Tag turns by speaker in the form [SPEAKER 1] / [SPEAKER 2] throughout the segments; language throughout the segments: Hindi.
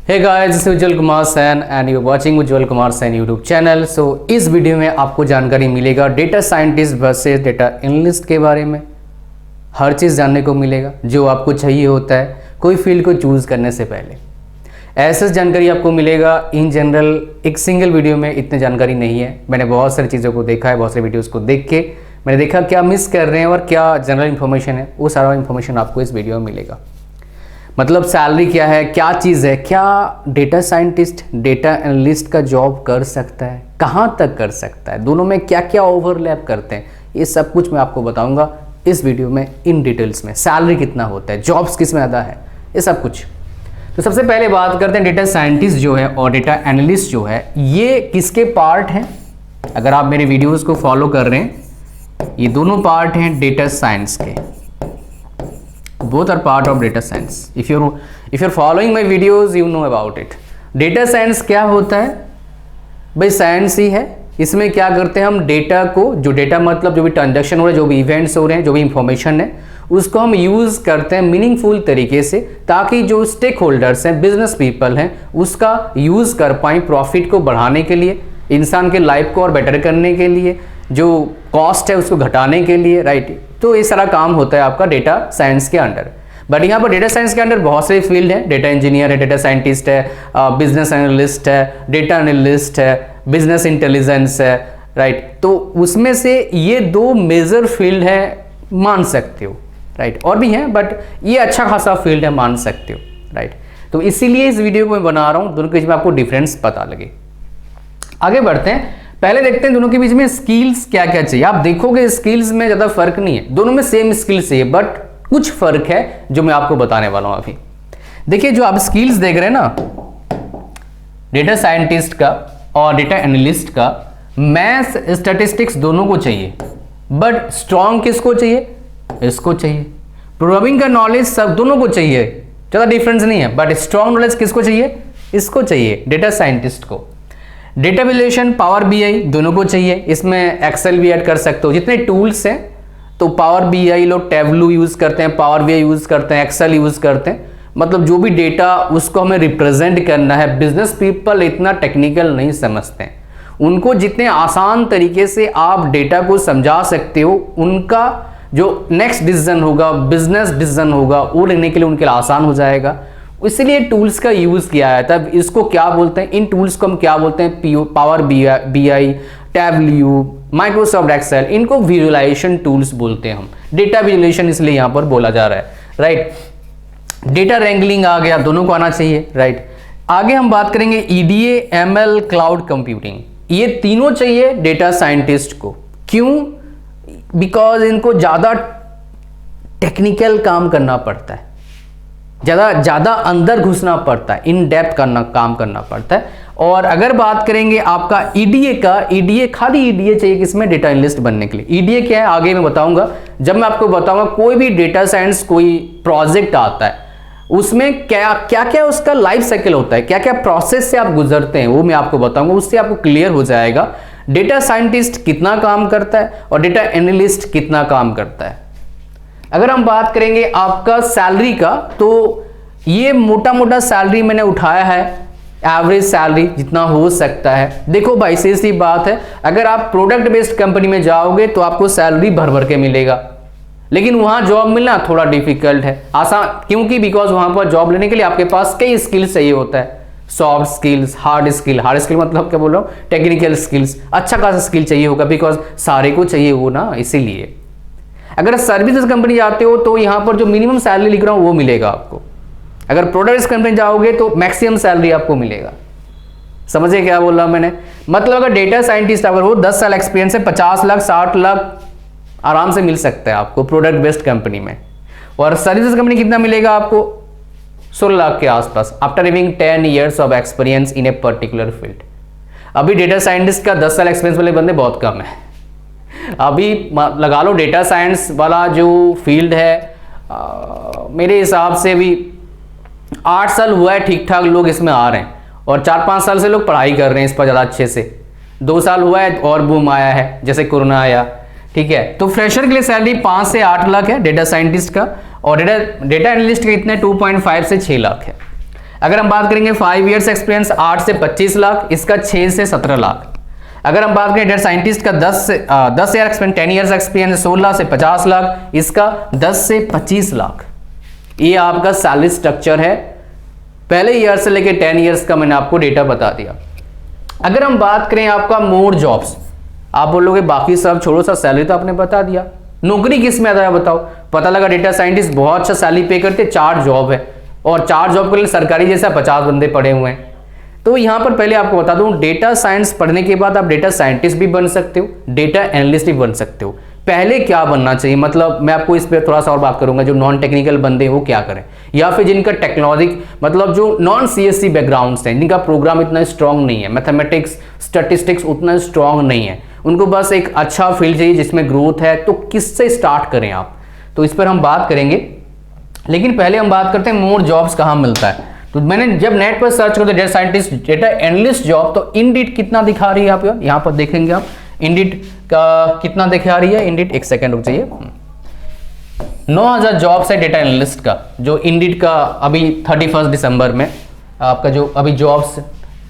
[SPEAKER 1] Hey guys, this is Ujjwal Kumar Sain and you watching Ujjwal Kumar Sain YouTube channel. So इस वीडियो में आपको जानकारी मिलेगा data scientist versus data analyst के बारे में। हर चीज़ जानने को मिलेगा जो आपको चाहिए होता है कोई फील्ड को चूज़ करने से पहले। ऐसा जानकारी आपको मिलेगा इन जनरल एक सिंगल वीडियो में इतनी जानकारी नहीं है। मैंने बहुत सारी चीज़ों को देखा है, बहुत सारे वीडियोज़ को देख के मैंने देखा क्या मिस कर रहे हैं और क्या जनरल इन्फॉर्मेशन है, वो सारा इन्फॉर्मेशन आपको इस वीडियो में मिलेगा। मतलब सैलरी क्या है, क्या चीज़ है, क्या डेटा साइंटिस्ट डेटा एनालिस्ट का जॉब कर सकता है, कहाँ तक कर सकता है, दोनों में क्या क्या ओवरलैप करते हैं, ये सब कुछ मैं आपको बताऊंगा इस वीडियो में इन डिटेल्स में। सैलरी कितना होता है, जॉब्स किस में ज़्यादा है, ये सब कुछ। तो सबसे पहले बात करते हैं डेटा साइंटिस्ट जो है और डेटा एनालिस्ट जो है ये किसके पार्ट हैं। अगर आप मेरे वीडियोज़ को फॉलो कर रहे हैं, ये दोनों पार्ट हैं डेटा साइंस के। Both are part of data science. If you're following my videos, you know about it. Data science क्या होता है भाई? साइंस ही है। इसमें क्या करते हैं हम डेटा को, जो डेटा मतलब जो भी ट्रांजैक्शन हो रहे हैं, जो भी इवेंट्स हो रहे हैं, जो भी इंफॉर्मेशन है, उसको हम यूज़ करते हैं मीनिंगफुल तरीके से, ताकि जो स्टेक होल्डर्स हैं, बिजनेस पीपल हैं, उसका यूज़ कर पाएँ प्रॉफिट को बढ़ाने के लिए, इंसान के लाइफ को और बेटर करने के लिए, जो कॉस्ट है उसको घटाने के लिए, राइट। तो ये सारा काम होता है आपका डेटा साइंस के अंडर। बट यहाँ पर डेटा साइंस के अंडर बहुत सारे फील्ड हैं। डेटा इंजीनियर है, डेटा साइंटिस्ट है, बिजनेस एनालिस्ट है, डेटा एनालिस्ट है, बिजनेस इंटेलिजेंस है, राइट। तो उसमें से ये दो मेजर फील्ड है, मान सकते हो, राइट। और भी हैं बट ये अच्छा खासा फील्ड है, मान सकते हो, राइट। तो इसीलिए इस वीडियो को मैं बना रहा हूँ, दोनों के बीच में आपको डिफरेंस पता लगे। आगे बढ़ते हैं, पहले देखते हैं दोनों के बीच में स्किल्स क्या क्या चाहिए। आप देखोगे स्किल्स में ज़्यादा फर्क नहीं है, दोनों में सेम स्किल्स चाहिए, बट कुछ फर्क है जो मैं आपको बताने वाला हूं अभी। देखिए, जो आप स्किल्स देख रहे हैं ना, डेटा साइंटिस्ट का और डेटा एनालिस्ट का, मैथ्स स्टैटिस्टिक्स दोनों को चाहिए, बट स्ट्रॉन्ग किसको चाहिए? इसको चाहिए। प्रोग्रामिंग का नॉलेज सब दोनों को चाहिए, ज़्यादा डिफरेंस नहीं है, बट स्ट्रॉन्ग नॉलेज किसको चाहिए? इसको चाहिए, डेटा साइंटिस्ट को। डेटा विजुअलाइजेशन, पावर बीआई दोनों को चाहिए। इसमें एक्सेल भी ऐड कर सकते हो। जितने टूल्स हैं, तो पावर बीआई लोग टैबलू यूज़ करते हैं, पावर बीआई यूज़ करते हैं, एक्सेल यूज़ करते हैं। मतलब जो भी डेटा उसको हमें रिप्रेजेंट करना है, बिजनेस पीपल इतना टेक्निकल नहीं समझते हैं। उनको जितने आसान तरीके से आप डेटा को समझा सकते हो, उनका जो नेक्स्ट डिसीजन होगा, बिजनेस डिसीजन होगा, वो लेने के लिए उनके लिए आसान हो जाएगा। इसलिए टूल्स का यूज़ किया है। तब इसको क्या बोलते हैं, इन टूल्स को हम क्या बोलते हैं? Power BI, Tableau, Microsoft Excel, इनको विजुअलाइजेशन टूल्स बोलते हैं हम। डेटा विजुअलाइजेशन इसलिए यहाँ पर बोला जा रहा है, राइट। डेटा रैंगलिंग आ गया, दोनों को आना चाहिए, राइट। आगे हम बात करेंगे ईडीए, एमएल, क्लाउड कंप्यूटिंग, ये तीनों चाहिए डेटा साइंटिस्ट को। क्यों? बिकॉज इनको ज़्यादा टेक्निकल काम करना पड़ता है, ज़्यादा अंदर घुसना पड़ता है, इन डेप्थ काम करना पड़ता है। और अगर बात करेंगे आपका ईडीए का, ईडीए खाली ईडीए चाहिए किसमें? डेटा एनालिस्ट बनने के लिए। ईडीए क्या है आगे मैं बताऊंगा। जब मैं आपको बताऊंगा कोई भी डेटा साइंस कोई प्रोजेक्ट आता है, उसमें क्या क्या उसका लाइफ साइकिल होता है, क्या क्या प्रोसेस से आप गुजरते हैं, वो मैं आपको बताऊंगा। उससे आपको क्लियर हो जाएगा डेटा साइंटिस्ट कितना काम करता है और डेटा एनालिस्ट कितना काम करता है। अगर हम बात करेंगे आपका सैलरी का, तो ये मोटा मोटा सैलरी मैंने उठाया है, एवरेज सैलरी जितना हो सकता है। देखो भाई, सीधी बात है, अगर आप प्रोडक्ट बेस्ड कंपनी में जाओगे तो आपको सैलरी भर भर के मिलेगा, लेकिन वहां जॉब मिलना थोड़ा डिफिकल्ट है। आसान क्योंकि बिकॉज वहां पर जॉब लेने के लिए आपके पास कई स्किल्स चाहिए होता है। सॉफ्ट स्किल्स, हार्ड स्किल मतलब क्या बोल रहा हूँ, टेक्निकल स्किल्स, अच्छा खासा स्किल चाहिए होगा, बिकॉज सारे को चाहिए वो ना, इसीलिए। अगर सर्विसेज कंपनी जाते हो तो यहाँ पर जो मिनिमम सैलरी लिख रहा हूँ वो मिलेगा आपको। अगर प्रोडक्ट्स कंपनी जाओगे तो मैक्सिमम सैलरी आपको मिलेगा। समझे क्या बोल रहा हूँ मैंने? मतलब अगर डेटा साइंटिस्ट अगर हो 10 साल एक्सपीरियंस है, 50 लाख 60 लाख आराम से मिल सकता है आपको प्रोडक्ट बेस्ड कंपनी में। और सर्विसेज कंपनी कितना मिलेगा आपको? 16 लाख के आसपास, after having 10 years of experience in a particular field. अभी डेटा साइंटिस्ट का 10 साल एक्सपीरियंस वाले बंदे बहुत कम है। अभी लगा लो डेटा साइंस वाला जो फील्ड है, मेरे हिसाब से भी 8 साल हुआ है ठीक ठाक लोग इसमें आ रहे हैं, और 4-5 साल से लोग पढ़ाई कर रहे हैं इस पर ज़्यादा अच्छे से। 2 साल हुआ है और बूम आया है, जैसे कोरोना आया, ठीक है। तो फ्रेशर के लिए सैलरी 5 से 8 लाख है डेटा साइंटिस्ट का, और डेटा एनालिस्ट का इतना 2.5 से 6 लाख है। अगर हम बात करेंगे 5 ईयर्स एक्सपीरियंस 8 से 25 लाख, इसका 6 से 17 लाख। अगर हम बात करें डेटा साइंटिस्ट का 10 ईयर एक्सपीरियंस 10 ईयर्स एक्सपीरियंस 16 से 50 लाख, इसका 10 से 25 लाख। ये आपका सैलरी स्ट्रक्चर है पहले ईयर से लेके 10 ईयर्स का, मैंने आपको डेटा बता दिया। अगर हम बात करें आपका मोर जॉब्स, आप बोलोगे बाकी सब छोड़ो, सा सैलरी तो आपने बता दिया, नौकरी किस में आता है बताओ। पता लगा डेटा साइंटिस्ट बहुत अच्छा सैलरी पे करते, 4 जॉब है और 4 जॉब के लिए सरकारी जैसा 50 बंदे पड़े हुए हैं। तो यहां पर पहले आपको बता दूं, डेटा साइंस पढ़ने के बाद आप डेटा साइंटिस्ट भी बन सकते हो, डेटा एनालिस्ट भी बन सकते हो। पहले क्या बनना चाहिए, मतलब मैं आपको इस पर थोड़ा सा और बात करूंगा, जो नॉन टेक्निकल बंदे हैं वो क्या करें, या फिर जिनका टेक्नोलॉजी मतलब जो नॉन सीएससी बैकग्राउंड्स हैं, जिनका प्रोग्राम इतना स्ट्रांग नहीं है, मैथमेटिक्स स्टैटिस्टिक्स उतना स्ट्रांग नहीं है, उनको बस एक अच्छा फील्ड चाहिए जिसमें ग्रोथ है, तो किससे स्टार्ट करें आप, तो इस पर हम बात करेंगे। लेकिन पहले हम बात करते हैं मोर जॉब्स कहाँ मिलता है। तो मैंने जब नेट पर सर्च करते data scientist data analyst job, तो इंडिट कितना दिखा रही है आप यहाँ पर देखेंगे, आप इंडिट का कितना दिखा रही है, इंडिट एक सेकंड रुक जाइए, 9000 जॉब्स है डेटा एनालिस्ट का, जो इंडिट का अभी 31 दिसंबर में आपका जो अभी जॉब्स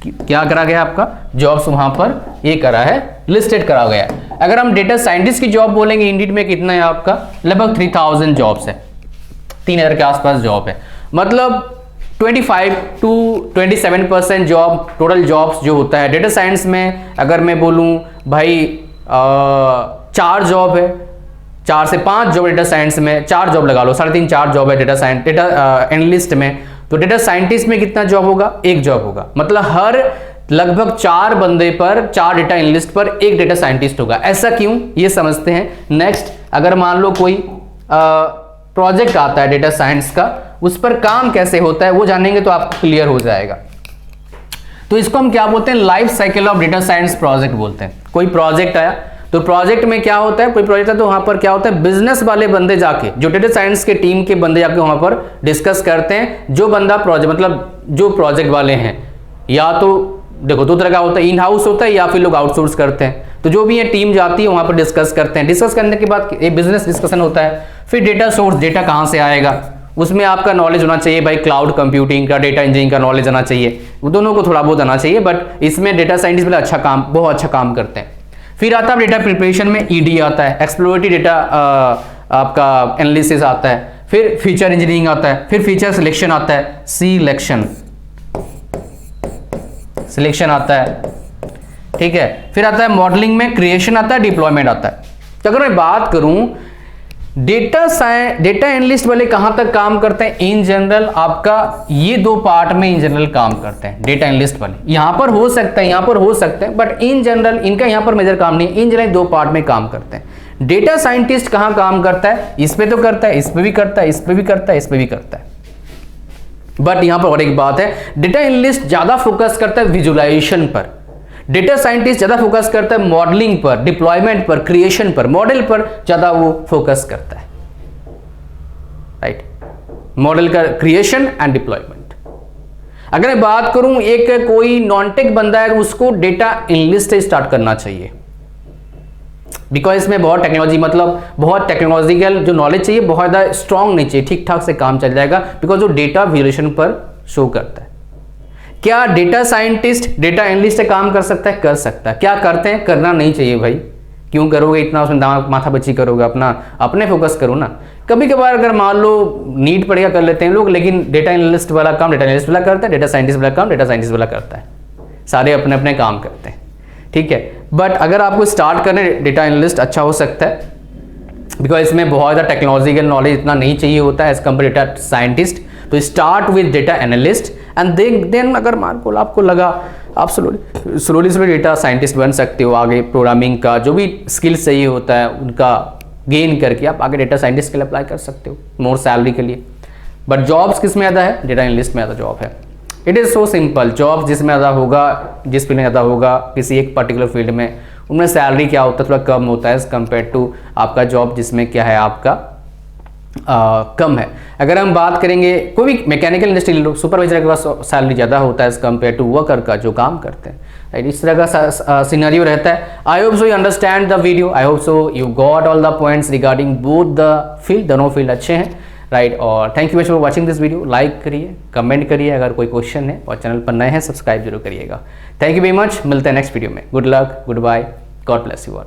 [SPEAKER 1] क्या करा गया, आपका जॉब्स वहां पर ये करा है, लिस्टेड करा गया है। अगर हम डेटा साइंटिस्ट की जॉब बोलेंगे इंडिट में कितना है आपका, लगभग 3000 जॉब्स है, 3000 के आसपास जॉब है, मतलब 25 to 27% जॉब टोटल जॉब्स जो होता है डेटा साइंस में। अगर मैं बोलूं भाई 4 जॉब है, 4 से 5 जॉब डेटा साइंस में, 4 जॉब लगा लो, 3.5 4 जॉब है डेटा साइंस डेटा एनालिस्ट में, तो डेटा साइंटिस्ट में कितना जॉब होगा, 1 जॉब होगा, मतलब हर लगभग 4 बंदे पर 4 डेटा एनालिस्ट पर 1 डेटा साइंटिस्ट होगा। ऐसा क्यों, ये समझते हैं। नेक्स्ट, अगर मान लो कोई प्रोजेक्ट आता है डेटा साइंस का, उस पर काम कैसे होता है वो जानेंगे तो आपको क्लियर हो जाएगा। तो इसको हम क्या बोलते हैं, life cycle of data science project बोलते हैं। कोई प्रोजेक्ट आया तो प्रोजेक्ट में क्या होता है, कोई प्रोजेक्ट है तो वहां पर क्या होता है, बिजनेस वाले बंदे जाके, जो डेटा साइंस के टीम के बंदे जाके वहां पर डिस्कस करते हैं। जो बंदा प्रोजेक्ट मतलब जो प्रोजेक्ट वाले हैं, या तो देखो 2 तरह का होता है, इन हाउस होता है या फिर लोग आउटसोर्स करते हैं। तो जो भी ये टीम जाती है वहां पर डिस्कस करते हैं, डिस्कस करने के बाद एक बिजनेस डिस्कशन होता है। फिर डेटा सोर्स, डेटा कहां से आएगा, उसमें आपका नॉलेज होना चाहिए भाई, क्लाउड कंप्यूटिंग का, डेटा इंजीनियरिंग का नॉलेज आना चाहिए, वो दोनों को थोड़ा बहुत आना चाहिए, बट इसमें डेटा साइंटिस्ट वाले अच्छा काम, बहुत अच्छा काम करते हैं। फिर आता है डेटा प्रिपरेशन में ईडी आता है, एक्सप्लोरेटरी डेटा आपका एनालिसिस आता है, फिर फीचर इंजीनियरिंग आता है, फिर फीचर सिलेक्शन आता है, सिलेक्शन आता है, ठीक है। फिर आता है मॉडलिंग में क्रिएशन आता है, डिप्लॉयमेंट आता है। तो अगर मैं बात करूं डेटा एनालिस्ट वाले कहां तक काम करते हैं, इन जनरल आपका ये 2 पार्ट में इन जनरल काम करते हैं डेटा एनालिस्ट वाले। यहां पर हो सकता है, यहां पर हो सकते हैं, बट इन जनरल इनका यहां पर मेजर काम नहीं है, इन जनरल 2 पार्ट में काम करते हैं। डेटा साइंटिस्ट कहां काम करता है, इस पे तो करता है, इस पे भी करता है, इस पे भी करता है, इस पे भी करता है। बट यहां पर और एक बात है, डेटा एनालिस्ट ज्यादा फोकस करता है विजुअलाइजेशन पर, डेटा साइंटिस्ट ज्यादा फोकस करता है मॉडलिंग पर, डिप्लॉयमेंट पर, क्रिएशन पर, मॉडल पर ज्यादा वो फोकस करता है, राइट। मॉडल का क्रिएशन एंड डिप्लॉयमेंट। अगर मैं बात करूं एक कोई नॉन टेक बंदा है, उसको डेटा एनालिस्ट से स्टार्ट करना चाहिए, बिकॉज इसमें बहुत टेक्नोलॉजी, मतलब बहुत टेक्नोलॉजिकल जो नॉलेज चाहिए, बहुत ज़्यादा स्ट्रांग नहीं चाहिए, ठीक ठाक से काम चल जाएगा, बिकॉज वो डेटा विजुअलाइजेशन पर शो करता है। क्या डेटा साइंटिस्ट डेटा एनालिस्ट से काम कर सकता है, कर सकता है। क्या करते हैं, करना नहीं चाहिए भाई, क्यों करोगे इतना, उसमें दिमाग माथा बच्ची करोगे, अपने फोकस करो ना। कभी कभार अगर मान लो नीट पढ़ेगा कर लेते हैं लोग, लेकिन डेटा एनालिस्ट वाला काम डेटा एनालिस्ट वाला करता है, डेटा साइंटिस्ट वाला काम डेटा साइंटिस्ट वाला करता है, सारे अपने अपने काम करते हैं, ठीक है। बट अगर आपको स्टार्ट करने देटा एनालिस्ट अच्छा हो सकता है, बिकॉज इसमें बहुत ज़्यादा टेक्नोलॉजिकल नॉलेज इतना नहीं चाहिए होता है एज कम्पेयर डेटा साइंटिस्ट। तो start with data analyst and then अगर मार्को आपको लगा आप स्लोली डेटा साइंटिस्ट बन सकते हो, आगे प्रोग्रामिंग का जो भी स्किल्स चाहिए होता है उनका गेन करके आप आगे डेटा साइंटिस्ट के लिए अप्लाई कर सकते हो मोर सैलरी के लिए। बट जॉब्स किस में ज़्यादा है, डेटा एनालिस्ट में ज़्यादा जॉब है। It is so simple, job जिसमें ज़्यादा होगा, जिस फील्ड में ज़्यादा होगा किसी एक पर्टिकुलर फील्ड में, उनमें सैलरी क्या होता है थोड़ा कम होता है एज कम्पेयर टू आपका जॉब जिसमें क्या है आपका कम है। अगर हम बात करेंगे कोई भी मैकेनिकल इंडस्ट्री लोग, सुपरवाइजर के पास सैलरी ज़्यादा होता है एज कम्पेयर टू वर्कर का जो काम करते हैं, राइट। इस तरह का सिनेरियो रहता है। I hope so you understand the video, I hope so you got all the points regarding both the field, दोनों फील्ड अच्छे हैं, राइट। और thank you much for watching this video. Like करिए, कमेंट करिए, अगर कोई क्वेश्चन है, और चैनल पर नए हैं सब्सक्राइब जरूर करिएगा। थैंक यू वेरी मच, मिलते हैं नेक्स्ट वीडियो में। Good luck, good bye, God bless you all.